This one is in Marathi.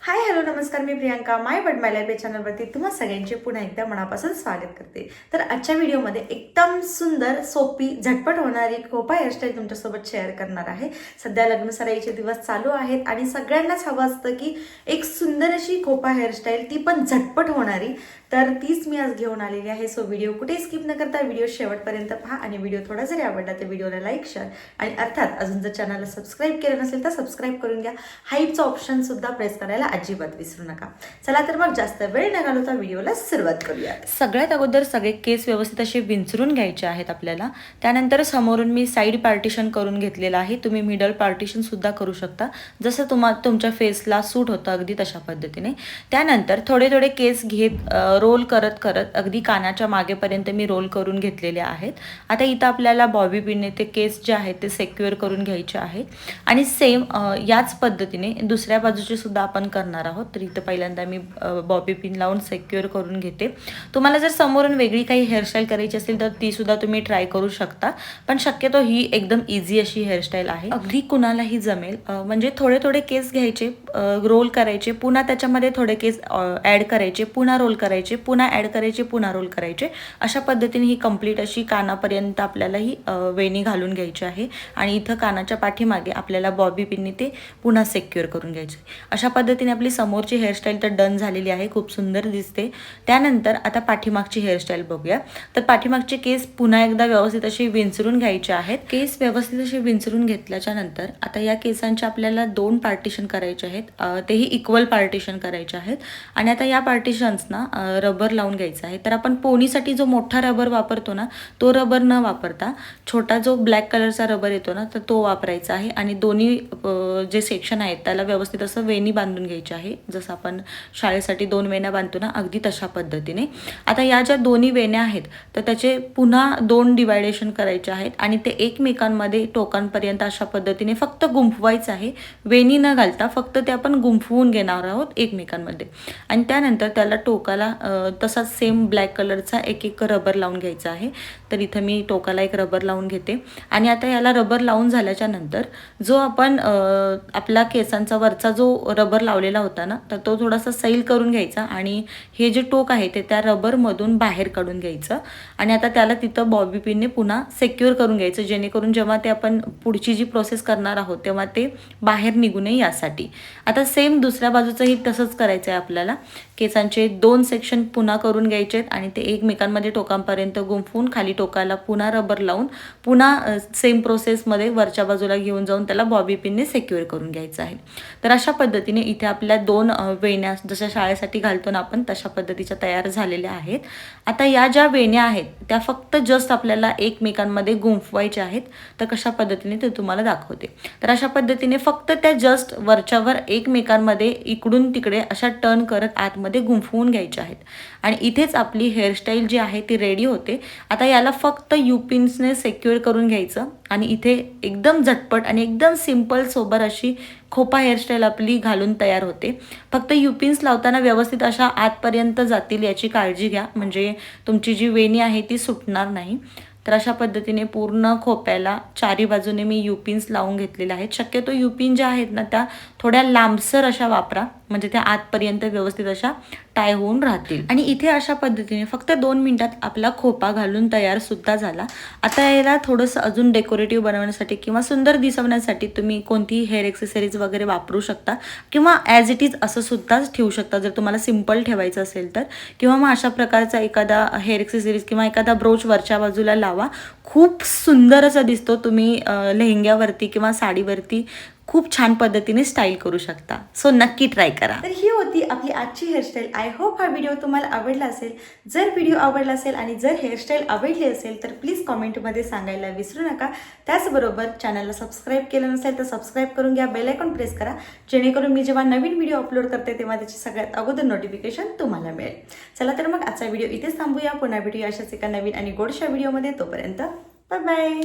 हाय हॅलो नमस्कार, मी प्रियांका माय बट माय लाईफ या चॅनलवरती तुम्हा सगळ्यांचे पुन्हा एकदा मनापासून स्वागत करते. तर आजच्या व्हिडिओमध्ये एकदम सुंदर सोपी झटपट होणारी खोपा हेअरस्टाईल तुमच्यासोबत शेअर करणार आहे. सध्या लग्न सराईचे दिवस चालू आहेत आणि सगळ्यांनाच हवं असतं की एक सुंदर अशी खोपा हेअरस्टाईल, ती पण झटपट होणारी. तर तीच मी आज घेऊन आलेली आहे. सो व्हिडिओ कुठे स्किप न करता व्हिडिओ शेवटपर्यंत पहा आणि व्हिडिओ थोडा जरी आवडला तर व्हिडिओला लाईक शेअर आणि अर्थात अजून जर चॅनलला सबस्क्राईब केलं नसेल तर सबस्क्राईब करून घ्या. हाईपचा ऑप्शन सुद्धा प्रेस करायला अजिबात विसरू नका. चला तर मग जास्त वेळ न घालवता व्हिडिओला सुरुवात करूया. सगळ्यात अगोदर सगळे केस व्यवस्थित असे विंचरून घ्यायचे आहेत आपल्याला. त्यानंतर समोरून मी साईड पार्टिशन करून घेतलेलं आहे. तुम्ही मिडल पार्टिशन सुद्धा करू शकता, जसं तुमच्या फेसला सूट होतं अगदी तशा पद्धतीने. त्यानंतर थोडे थोडे केस घेत रोल करत करत अगदी कानाच्या मागेपर्यंत मी रोल करून घेतलेले आहेत. आता इथं आपल्याला बॉबी पिनने ते केस जे आहेत ते सेक्युअर करून घ्यायचे आहेत आणि सेम याच पद्धतीने दुसऱ्या बाजूचे सुद्धा आपण करणार आहोत. तर इथं पहिल्यांदा मी बॉबी पिन लावून सेक्युअर करून घेते. तुम्हाला जर समोरून वेगळी काही हेअरस्टाईल करायची असेल तर ती सुद्धा तुम्ही ट्राय करू शकता, पण शक्यतो ही एकदम इझी अशी हेअरस्टाईल आहे, अगदी कुणालाही जमेल. म्हणजे थोडे थोडे केस घ्यायचे, रोल करायचे, पुन्हा त्याच्यामध्ये थोडे केस ॲड करायचे, पुन्हा रोल करायचे, पुन्हा ॲड करायचे, पुन्हा रोल करायचे. अशा पद्धतीने ही कंप्लीट अशी कानापर्यंत आपल्याला ही वेणी घालून घ्यायची आहे आणि इथं कानाच्या पाठीमागे आपल्याला बॉबी पिनने ते पुन्हा सेक्युअर करून घ्यायचे. अशा पद्धतीने आपली समोरची हेअरस्टाईल तर डन झालेली आहे, खूप सुंदर दिसते. त्यानंतर आता पाठीमागची हेअरस्टाईल बघूया. तर पाठीमागचे केस पुन्हा एकदा व्यवस्थित अशी विंचरून घ्यायचे आहेत. केस व्यवस्थित असे विंचरून घेतल्याच्या नंतर आता या केसांचे आपल्याला 2 पार्टिशन करायचे आहेत, तेही इक्वल पार्टिशन करायचे आहेत. आणि आता या पार्टिशन्सना रबर लावून घ्यायचा आहे. तर आपण पोनीसाठी जो मोठा रबर वापरतो ना, तो रबर न वापरता छोटा जो ब्लॅक कलरचा रबर येतो ना, तर तो वापरायचा आहे. आणि दोन्ही जे सेक्शन आहेत त्याला व्यवस्थित असं वेणी बांधून घ्यायची आहे, जसं आपण शाळेसाठी 2 वेण्या बांधतो ना, अगदी तशा पद्धतीने. आता या ज्या दोन्ही वेण्या आहेत तर त्याचे पुन्हा 2 डिवायडेशन करायचे आहेत आणि ते एकमेकांमध्ये टोकांपर्यंत अशा पद्धतीने फक्त गुंफवायचं आहे, वेणी न घालता फक्त ते आपण गुंफवून घेणार आहोत एकमेकांमध्ये. आणि त्यानंतर त्याला टोकाला तसाच सेम ब्लॅक कलरचा एक रबर लावून घ्यायचा आहे. तर इथं मी टोकाला एक रबर लावून घेते. आणि आता याला रबर लावून झाल्याच्या नंतर जो आपण आपला केसांचा वरचा जो रबर लावलेला होता ना, तर तो थोडासा सैल करून घ्यायचा आणि हे जे टोक आहे ते त्या रबरमधून बाहेर काढून घ्यायचं. आणि आता त्याला तिथं बॉबी पिनने पुन्हा सेक्युअर करून घ्यायचं, जेणेकरून जेव्हा ते आपण पुढची जी प्रोसेस करणार आहोत तेव्हा ते बाहेर निघू नये यासाठी. आता सेम दुसऱ्या बाजूचंही तसंच करायचं आहे आपल्याला. केसांचे 2 सेक्शन पुन्हा करून घ्यायचे आहेत आणि ते एकमेकांमध्ये टोकांपर्यंत गुंफवून खाली टोकाला पुन्हा रबर लावून पुन्हा सेम प्रोसेसमध्ये वरच्या बाजूला घेऊन जाऊन त्याला बॉबी पिनने सेक्युअर करून घ्यायचं आहे. तर अशा पद्धतीने इथे आपल्या 2 वेण्या जशा शाळेसाठी घालतो ना आपण तशा पद्धतीच्या तयार झालेल्या आहेत. आता या ज्या वेण्या आहेत त्या फक्त जस्ट आपल्याला एकमेकांमध्ये गुंफवायच्या आहेत. तर कशा पद्धतीने ते तुम्हाला दाखवते. तर अशा पद्धतीने फक्त त्या जस्ट वरच्यावर एकमेकांमध्ये इकडून तिकडे अशा टर्न करत आतमध्ये गुंफवून घ्यायच्या आहेत आणि इथेच आपली हेअरस्टाईल जी आहे ती रेडी होते. आता याला फक्त युपिन्सने सेक्युअर करून घ्यायचं आणि इथे एकदम झटपट आणि एकदम सिंपल सोबर अशी खोपा हेअरस्टाईल आपली घालून तयार होते. फक्त युपिन्स लावताना व्यवस्थित अशा आतपर्यंत जातील याची काळजी घ्या, म्हणजे तुमची जी वेणी आहे ती सुटणार नाही. तर अशा पद्धतीने पूर्ण खोप्याला चारी बाजूने मी युपिन्स लावून घेतलेल्या आहेत. शक्यतो युपिन ज्या आहेत ना त्या थोड्या लांबसर अशा वापरा, म्हणजे त्या आतपर्यंत व्यवस्थित अशा टाय होऊन राहतील. आणि इथे अशा पद्धतीने फक्त 2 मिनिटात आपला खोपा घालून तयार सुद्धा झाला. आता याला थोडंसं अजून डेकोरेटिव्ह बनवण्यासाठी किंवा सुंदर दिसवण्यासाठी तुम्ही कोणतीही हेअर एक्सेसरीज वगैरे वापरू शकता किंवा ॲज इट इज असं सुद्धाच ठेवू शकता जर तुम्हाला सिम्पल ठेवायचं असेल तर. किंवा मग अशा प्रकारचा एखादा हेअर एक्सेसरीज किंवा एखादा ब्रोच वरच्या बाजूला लावा, खूप सुंदर असा दिसतो. तुम्ही लेहंग्यावरती किंवा साडीवरती खूप छान पद्धतीने स्टाईल करू शकता. सो नक्की ट्राय करा. तर ही होती आपली आजची हेअरस्टाईल. आय होप हा व्हिडिओ तुम्हाला आवडला असेल. जर व्हिडिओ आवडला असेल आणि जर हेअरस्टाईल आवडली असेल तर प्लीज कॉमेंटमध्ये सांगायला विसरू नका. त्याचबरोबर चॅनलला सबस्क्राईब केलं नसेल तर सबस्क्राईब करून घ्या, बेल आयकॉन प्रेस करा, जेणेकरून मी जेव्हा नवीन व्हिडिओ अपलोड करते तेव्हा त्याची सगळ्यात अगोदर नोटिफिकेशन तुम्हाला मिळेल. चला तर मग आजचा व्हिडिओ इथेच थांबूया. पुन्हा भेटूया अशाच एका नवीन आणि गोडशा व्हिडिओमध्ये. तोपर्यंत बाय बाय.